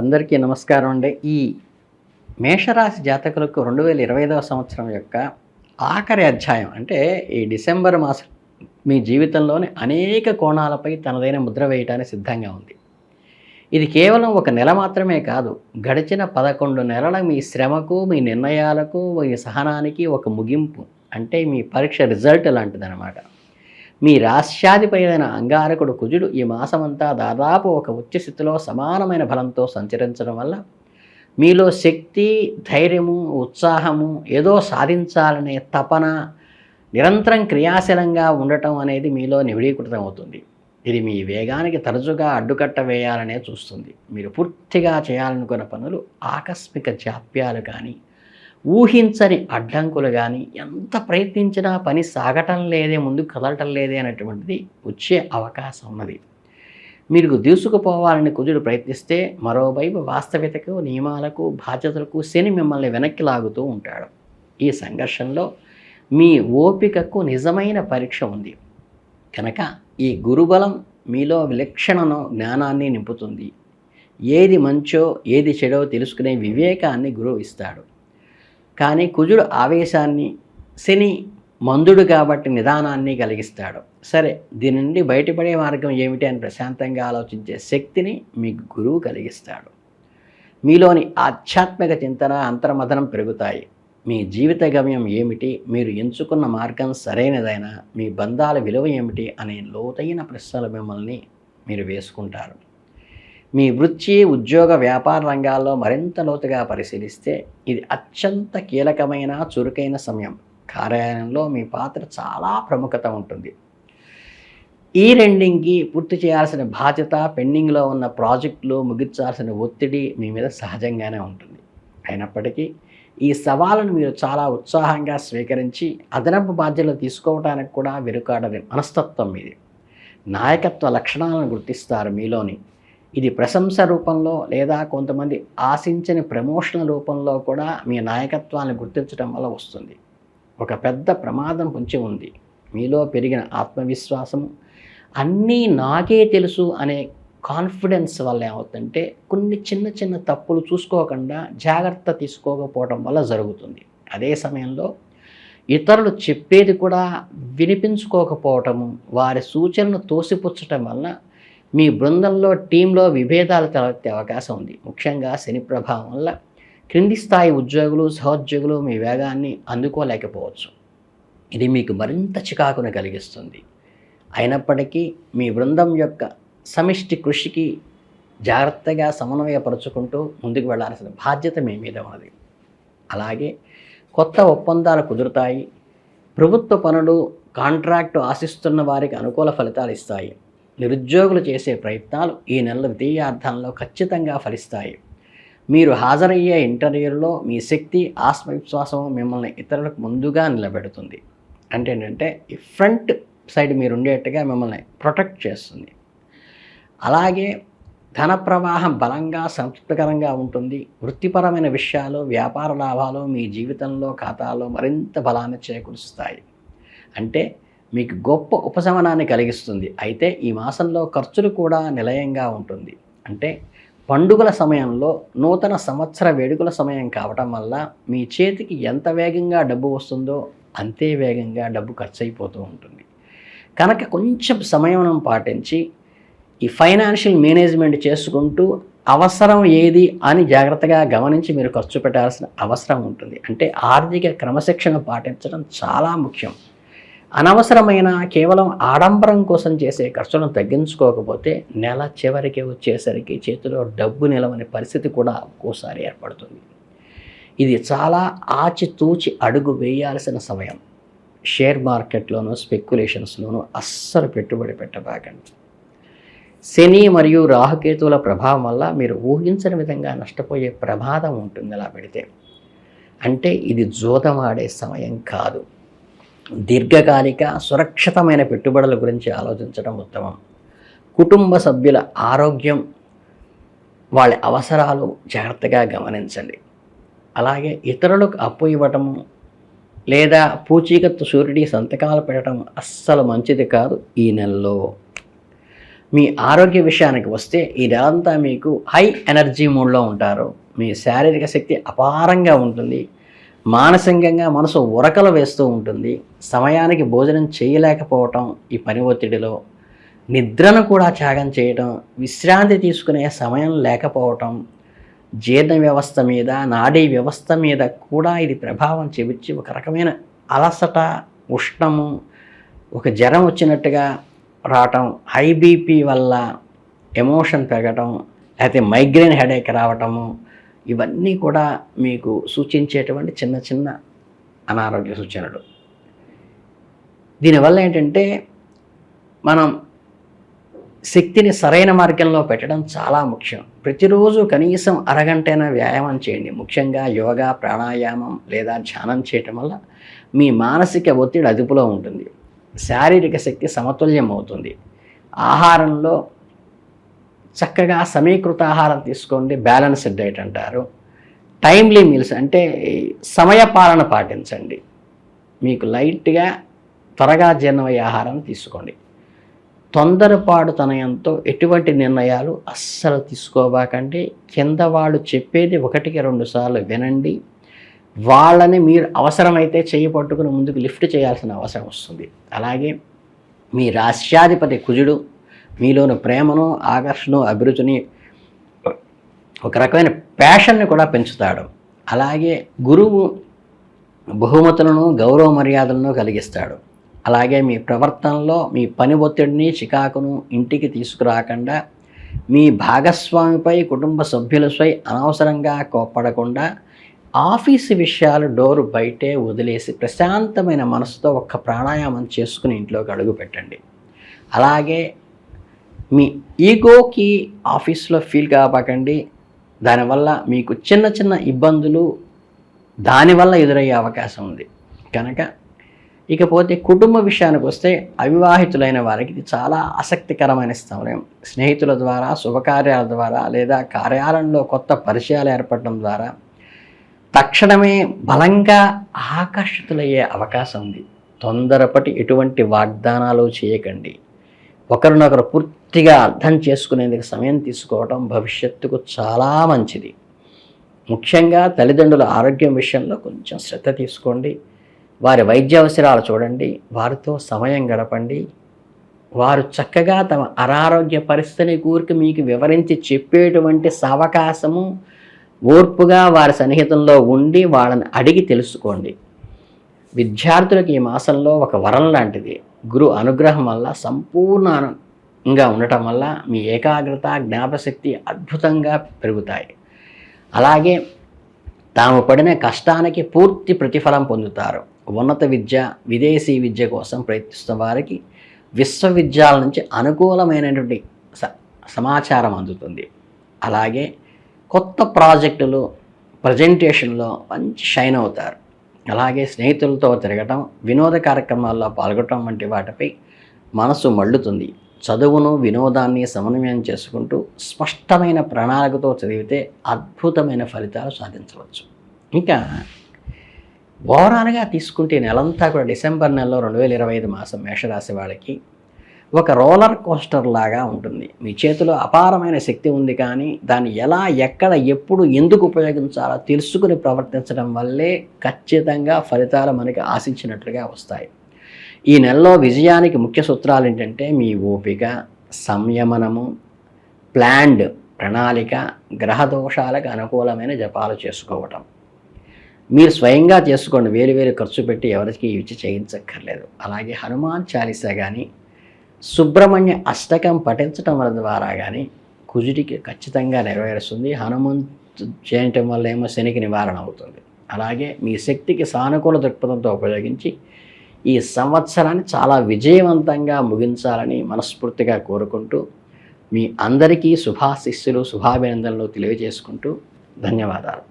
అందరికీ నమస్కారం అండి. ఈ మేషరాశి జాతకులకు 2025వ సంవత్సరం యొక్క ఆఖరి అధ్యాయం అంటే ఈ డిసెంబర్ మాసం మీ జీవితంలోని అనేక కోణాలపై తనదైన ముద్ర వేయటానికి సిద్ధంగా ఉంది. ఇది కేవలం ఒక నెల మాత్రమే కాదు, గడిచిన 11 నెలల మీ శ్రమకు, మీ నిర్ణయాలకు, మీ సహనానికి ఒక ముగింపు. అంటే మీ పరీక్ష రిజల్ట్ లాంటిదన్నమాట. మీ రాశ్యాధిపైన అంగారకుడు కుజుడు ఈ మాసమంతా దాదాపు ఒక ఉచ్చ స్థితిలో సమానమైన బలంతో సంచరించడం వల్ల మీలో శక్తి, ధైర్యము, ఉత్సాహము, ఏదో సాధించాలనే తపన, నిరంతరం క్రియాశీలంగా ఉండటం అనేది మీలో నిబిడీకృతం అవుతుంది. ఇది మీ వేగానికి తరచుగా అడ్డుకట్ట వేయాలనే చూస్తుంది. మీరు పూర్తిగా చేయాలనుకున్న పనులు ఆకస్మిక జాప్యాలు కానీ, ఊహించని అడ్డంకులు కానీ, ఎంత ప్రయత్నించినా పని సాగటం లేదే, ముందుకు కదలటం లేదే అనేటువంటిది వచ్చే అవకాశం ఉన్నది. మీరు దూసుకుపోవాలని కుజుడు ప్రయత్నిస్తే మరోవైపు వాస్తవికతకు, నియమాలకు, బాధ్యతలకు శని మిమ్మల్ని వెనక్కి లాగుతూ ఉంటాడు. ఈ సంఘర్షణలో మీ ఓపికకు నిజమైన పరీక్ష ఉంది కనుక ఈ గురుబలం మీలో విలక్షణ జ్ఞానాన్ని నింపుతుంది. ఏది మంచో ఏది చెడో తెలుసుకునే వివేకాన్ని గురువు ఇస్తాడు. కానీ కుజుడు ఆవేశాన్ని, శని మందుడు కాబట్టి నిదానాన్ని కలిగిస్తాడు. సరే, దీని నుండి బయటపడే మార్గం ఏమిటి అని ప్రశాంతంగా ఆలోచించే శక్తిని మీకు గురువు కలిగిస్తాడు. మీలోని ఆధ్యాత్మిక చింతన, అంతర్మథనం పెరుగుతాయి. మీ జీవిత గమ్యం ఏమిటి, మీరు ఎంచుకున్న మార్గం సరైనదైనా, మీ బంధాల విలువ ఏమిటి అనే లోతైన ప్రశ్నలు మిమ్మల్ని మీరు వేసుకుంటారు. మీ వృత్తి, ఉద్యోగ, వ్యాపార రంగాల్లో మరింత లోతుగా పరిశీలిస్తే ఇది అత్యంత కీలకమైన, చురుకైన సమయం. కార్యాలయంలో మీ పాత్ర చాలా ప్రాముఖ్యత ఉంటుంది. ఈ రెండింటికి పూర్తి చేయాల్సిన బాధ్యత, పెండింగ్లో ఉన్న ప్రాజెక్టులు ముగించాల్సిన ఒత్తిడి మీ మీద సహజంగానే ఉంటుంది. అయినప్పటికీ ఈ సవాళ్ళను మీరు చాలా ఉత్సాహంగా స్వీకరించి అదనపు బాధ్యతలు తీసుకోవడానికి కూడా వెనుకాడని మనస్తత్వం మీది. నాయకత్వ లక్షణాలను గుర్తిస్తారు మీలోని. ఇది ప్రశంస రూపంలో లేదా కొంతమంది ఆశించని ప్రమోషన్ రూపంలో కూడా మీ నాయకత్వాన్ని గుర్తించడం వల్ల వస్తుంది. ఒక పెద్ద ప్రమాదం పొంచి ఉంది. మీలో పెరిగిన ఆత్మవిశ్వాసము, అన్నీ నాకే తెలుసు అనే కాన్ఫిడెన్స్ వల్ల ఏమవుతుందంటే కొన్ని చిన్న చిన్న తప్పులు చూసుకోకుండా జాగ్రత్త తీసుకోకపోవడం వల్ల జరుగుతుంది. అదే సమయంలో ఇతరులు చెప్పేది కూడా వినిపించుకోకపోవటము, వారి సూచనలు తోసిపుచ్చటం వల్ల మీ బృందంలో, టీంలో విభేదాలు తలెత్తే అవకాశం ఉంది. ముఖ్యంగా శని ప్రభావం వల్ల క్రింది స్థాయి ఉద్యోగులు, సహోద్యోగులు మీ వేగాన్ని అందుకోలేకపోవచ్చు. ఇది మీకు మరింత చికాకును కలిగిస్తుంది. అయినప్పటికీ మీ బృందం యొక్క సమిష్టి కృషికి జాగ్రత్తగా సమన్వయపరుచుకుంటూ ముందుకు వెళ్లాల్సిన బాధ్యత మీ మీద ఉన్నది. అలాగే కొత్త ఒప్పందాలు కుదురుతాయి. ప్రభుత్వ పనులు, కాంట్రాక్టు ఆశిస్తున్న వారికి అనుకూల ఫలితాలు ఇస్తాయి. నిరుద్యోగులు చేసే ప్రయత్నాలు ఈ నెల ద్వితీయార్థంలో ఖచ్చితంగా ఫలిస్తాయి. మీరు హాజరయ్యే ఇంటర్వ్యూలో మీ శక్తి, ఆత్మవిశ్వాసం మిమ్మల్ని ఇతరులకు ముందుగా నిలబెడుతుంది. అంటే ఏంటంటే ఈ ఫ్రంట్ సైడ్ మీరు ఉండేట్టుగా మిమ్మల్ని ప్రొటెక్ట్ చేస్తుంది. అలాగే ధన ప్రవాహం బలంగా, సంతృప్తికరంగా ఉంటుంది. వృత్తిపరమైన విషయాలు, వ్యాపార లాభాలు మీ జీవితంలో, ఖాతాలో మరింత బలాన్ని చేకూరుస్తాయి. అంటే మీకు గొప్ప ఉపశమనాన్ని కలిగిస్తుంది. అయితే ఈ మాసంలో ఖర్చులు కూడా నిలయంగా ఉంటుంది. అంటే పండుగల సమయంలో, నూతన సంవత్సర వేడుకల సమయం కావటం వల్ల మీ చేతికి ఎంత వేగంగా డబ్బు వస్తుందో అంతే వేగంగా డబ్బు ఖర్చు అయిపోతూ ఉంటుంది. కనుక కొంచెం సమయం పాటించి ఈ ఫైనాన్షియల్ మేనేజ్మెంట్ చేసుకుంటూ అవసరం ఏది అని జాగ్రత్తగా గమనించి మీరు ఖర్చు పెట్టాల్సిన అవసరం ఉంటుంది. అంటే ఆర్థిక క్రమశిక్షణ పాటించడం చాలా ముఖ్యం. అనవసరమైన, కేవలం ఆడంబరం కోసం చేసే ఖర్చులను తగ్గించుకోకపోతే నెల చివరికి వచ్చేసరికి చేతిలో డబ్బు నిలవని పరిస్థితి కూడా ఒక్కోసారి ఏర్పడుతుంది. ఇది చాలా ఆచితూచి అడుగు వేయాల్సిన సమయం. షేర్ మార్కెట్లోనూ, స్పెక్యులేషన్స్లోనూ అస్సలు పెట్టుబడి పెట్టబాకండి. శని మరియు రాహుకేతువుల ప్రభావం వల్ల మీరు ఊహించని విధంగా నష్టపోయే ప్రమాదం ఉంటుంది అలా పెడితే. అంటే ఇది జోదమాడే సమయం కాదు. దీర్ఘకాలిక సురక్షితమైన పెట్టుబడుల గురించి ఆలోచించడం ఉత్తమం. కుటుంబ సభ్యుల ఆరోగ్యం, వాళ్ళ అవసరాలు జాగ్రత్తగా గమనించండి. అలాగే ఇతరులకు అప్పు ఇవ్వటము లేదా పూచీకత్తు షూరిటీ సంతకాలు పెట్టడం అస్సలు మంచిది కాదు ఈ నెలలో. మీ ఆరోగ్య విషయానికి వస్తే ఈ నెలంతా మీకు హై ఎనర్జీ మూడ్లో ఉంటారు. మీ శారీరక శక్తి అపారంగా ఉంటుంది. మానసికంగా మనసు ఉరకలు వేస్తూ ఉంటుంది. సమయానికి భోజనం చేయలేకపోవటం, ఈ పని ఒత్తిడిలో నిద్రను కూడా త్యాగం చేయటం, విశ్రాంతి తీసుకునే సమయం లేకపోవటం, జీర్ణ వ్యవస్థ మీద, నాడీ వ్యవస్థ మీద కూడా ఇది ప్రభావం చూపించి ఒక రకమైన అలసట, ఉష్ణము, ఒక జ్వరం వచ్చినట్టుగా రావటం, హై బీపీ వల్ల ఎమోషన్ పెరగటం, లేకపోతే మైగ్రేన్ హెడేక్ రావటము, ఇవన్నీ కూడా మీకు సూచించేటువంటి చిన్న చిన్న అనారోగ్య సూచనలు. దీనివల్ల ఏంటంటే మనం శక్తిని సరైన మార్గంలో పెట్టడం చాలా ముఖ్యం. ప్రతిరోజు కనీసం అరగంటైనా వ్యాయామం చేయండి. ముఖ్యంగా యోగా, ప్రాణాయామం లేదా ధ్యానం చేయటం వల్ల మీ మానసిక ఒత్తిడి అదుపులో ఉంటుంది. శారీరక శక్తి సమతుల్యం అవుతుంది. ఆహారంలో చక్కగా సమీకృత ఆహారం తీసుకోండి. బ్యాలెన్స్డ్ డైట్ అంటారు. టైమ్లీ మీల్స్ అంటే సమయపాలన పాటించండి. మీకు లైట్గా త్వరగా జీర్ణమయ్యే ఆహారం తీసుకోండి. తొందరపాటుతనయంతో ఎటువంటి నిర్ణయాలు అస్సలు తీసుకోబాకండి. కింద వాళ్ళు చెప్పేది 1-2 సార్లు వినండి. వాళ్ళని మీరు అవసరమైతే చేయి పట్టుకుని ముందుకు లిఫ్ట్ చేయాల్సిన అవసరం వస్తుంది. అలాగే మీ రాష్ట్రాధిపతి కుజుడు మీలోని ప్రేమను, ఆకర్షణ, అభిరుచిని, ఒక రకమైన ప్యాషన్ని కూడా పెంచుతాడు. అలాగే గురువు బహుమతులను, గౌరవ మర్యాదలను కలిగిస్తాడు. అలాగే మీ ప్రవర్తనలో మీ పని ఒత్తిడిని, చికాకును ఇంటికి తీసుకురాకుండా మీ భాగస్వామిపై, కుటుంబ సభ్యులపై అనవసరంగా కోప్పడకుండా ఆఫీసు విషయాలు డోరు బయటే వదిలేసి ప్రశాంతమైన మనసుతో ఒక్క ప్రాణాయామం చేసుకుని ఇంట్లోకి అడుగు పెట్టండి. అలాగే మీ ఈగోకి ఆఫీస్లో ఫీల్ కాపాకండి. దానివల్ల మీకు చిన్న చిన్న ఇబ్బందులు దానివల్ల ఎదురయ్యే అవకాశం ఉంది కనుక. ఇకపోతే కుటుంబ విషయానికి వస్తే అవివాహితులైన వారికి ఇది చాలా ఆసక్తికరమైన సమయం. స్నేహితుల ద్వారా, శుభకార్యాల ద్వారా లేదా కార్యాలయంలో కొత్త పరిచయాలు ఏర్పడడం ద్వారా తక్షణమే బలంగా ఆకర్షితులయ్యే అవకాశం ఉంది. తొందరపడి ఎటువంటి వాగ్దానాలు చేయకండి. ఒకరినొకరు పూర్తిగా అర్థం చేసుకునేందుకు సమయం తీసుకోవడం భవిష్యత్తుకు చాలా మంచిది. ముఖ్యంగా తల్లిదండ్రుల ఆరోగ్యం విషయంలో కొంచెం శ్రద్ధ తీసుకోండి. వారి వైద్య అవసరాలు చూడండి. వారితో సమయం గడపండి. వారు చక్కగా తమ అనారోగ్య పరిస్థితిని కూర్చి మీకు వివరించి చెప్పేటువంటి అవకాశము, ఓర్పుగా వారి సన్నిహితంలో ఉండి వాళ్ళని అడిగి తెలుసుకోండి. విద్యార్థులకు ఈ మాసంలో ఒక వరం లాంటిది. గురు అనుగ్రహం వల్ల సంపూర్ణంగా ఉండటం వల్ల మీ ఏకాగ్రత, జ్ఞాపశక్తి అద్భుతంగా పెరుగుతాయి. అలాగే తాము పడిన కష్టానికి పూర్తి ప్రతిఫలం పొందుతారు. ఉన్నత విద్య, విదేశీ విద్య కోసం ప్రయత్నిస్తున్న వారికి విశ్వవిద్యాలయాల నుంచి అనుకూలమైనటువంటి సమాచారం అందుతుంది. అలాగే కొత్త ప్రాజెక్టులు, ప్రజెంటేషన్లో మంచి షైన్ అవుతారు. అలాగే స్నేహితులతో తిరగటం, వినోద కార్యక్రమాల్లో పాల్గొనడం వంటి వాటిపై మనసు మళ్ళుతుంది. చదువును, వినోదాన్ని సమన్వయం చేసుకుంటూ స్పష్టమైన ప్రణాళికతో చదివితే అద్భుతమైన ఫలితాలు సాధించవచ్చు. ఇంకా ఓవరాల్గా తీసుకుంటే నెలంతా కూడా డిసెంబర్ నెలలో 2025 మాసం మేషరాశి వాళ్ళకి ఒక రోలర్ కోస్టర్ లాగా ఉంటుంది. మీ చేతిలో అపారమైన శక్తి ఉంది, కానీ దాన్ని ఎలా, ఎక్కడ, ఎప్పుడు, ఎందుకు ఉపయోగించాలో తెలుసుకుని ప్రవర్తించడం వల్లే ఖచ్చితంగా ఫలితాలు మనకి ఆశించినట్లుగా వస్తాయి. ఈ నెలలో విజయానికి ముఖ్య సూత్రాలు ఏంటంటే మీ ఓపిక, సంయమనము, ప్లాన్డ్ ప్రణాళిక, గ్రహ దోషాలకు అనుకూలమైన జపాలు చేసుకోవటం. మీరు స్వయంగా చేసుకోండి. వేలు ఖర్చు పెట్టి ఎవరికి ఇచ్చి చేయించక్కర్లేదు. అలాగే హనుమాన్ చాలీసా కానీ, సుబ్రహ్మణ్య అష్టకం పఠించటం ద్వారా కానీ కుజుడికి ఖచ్చితంగా నెరవేరుస్తుంది. హనుమంతు చేయటం వల్ల ఏమో శనికి నివారణ అవుతుంది. అలాగే మీ శక్తికి సానుకూల దృక్పథంతో ఉపయోగించి ఈ సంవత్సరాన్ని చాలా విజయవంతంగా ముగించాలని మనస్ఫూర్తిగా కోరుకుంటూ మీ అందరికీ శుభాశిస్సులు, శుభాభినందనలు తెలియజేసుకుంటూ ధన్యవాదాలు.